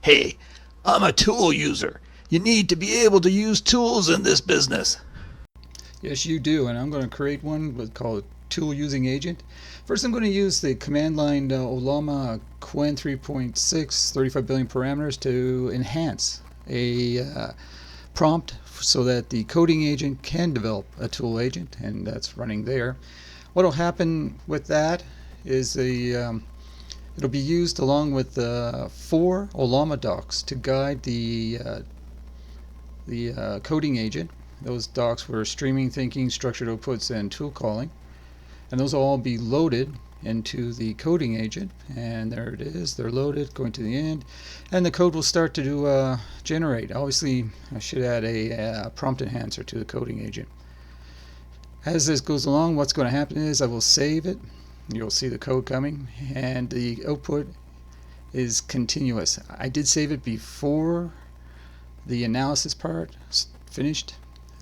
Hey, I'm a tool user. You need to be able to use tools in this business. Yes, you do, and I'm going to create one called Tool Using Agent. First, I'm going to use the command line ollama QWEN3.6 35 billion parameters to enhance a prompt so that the coding agent can develop a tool agent, and that's running there. What will happen with that is it'll be used along with 4 ollama docs to guide the coding agent. Those docs were streaming, thinking, structured outputs, and tool calling. And those will all be loaded into the coding agent. And there it is. They're loaded, going to the end. And the code will start to generate. Obviously, I should add a prompt enhancer to the coding agent. As this goes along, what's going to happen is I will save it. You'll see the code coming. And the output is continuous. I did save it before the analysis part finished.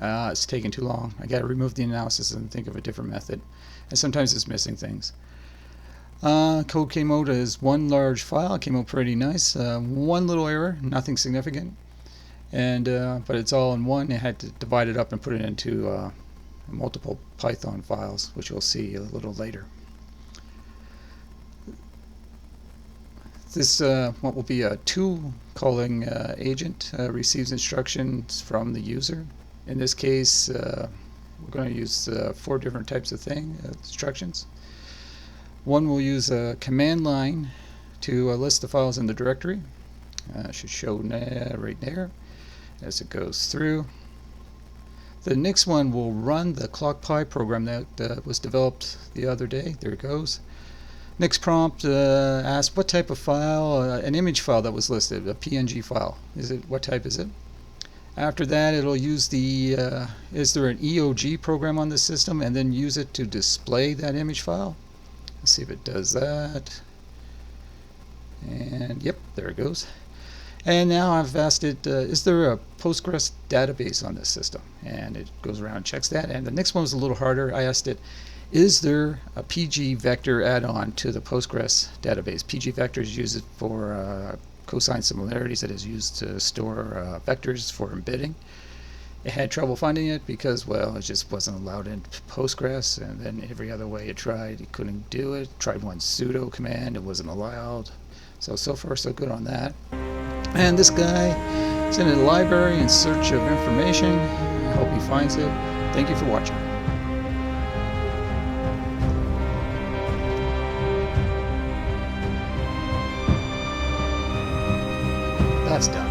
It's taking too long. I got to remove the analysis and think of a different method. And sometimes it's missing things. Code came out as one large file. It came out pretty nice. One little error, nothing significant. And but it's all in one. I had to divide it up and put it into multiple Python files, which you'll see a little later. This what will be a tool calling agent receives instructions from the user. In this case, we're going to use 4 different types of instructions. One will use a command line to list the files in the directory. Should show right there as it goes through. The next one will run the ClockPy program that was developed the other day. There it goes. Next prompt asks what type of file, an image file that was listed, a PNG file. What type is it? After that, it'll use the is there an EOG program on the system, and then use it to display that image file. Let's see if it does that. And yep, there it goes. And now I've asked it, is there a Postgres database on this system? And it goes around and checks that. And the next one was a little harder. I asked it, is there a pgvector add-on to the Postgres database? Pgvector is used for cosine similarities. That is used to store vectors for embedding. It had trouble finding it because, well, it just wasn't allowed in Postgres, and then every other way it tried, it couldn't do it. Tried one sudo command, it wasn't allowed. So far so good on that. And this guy is in a library in search of information. I hope he finds it. Thank you for watching. That's done.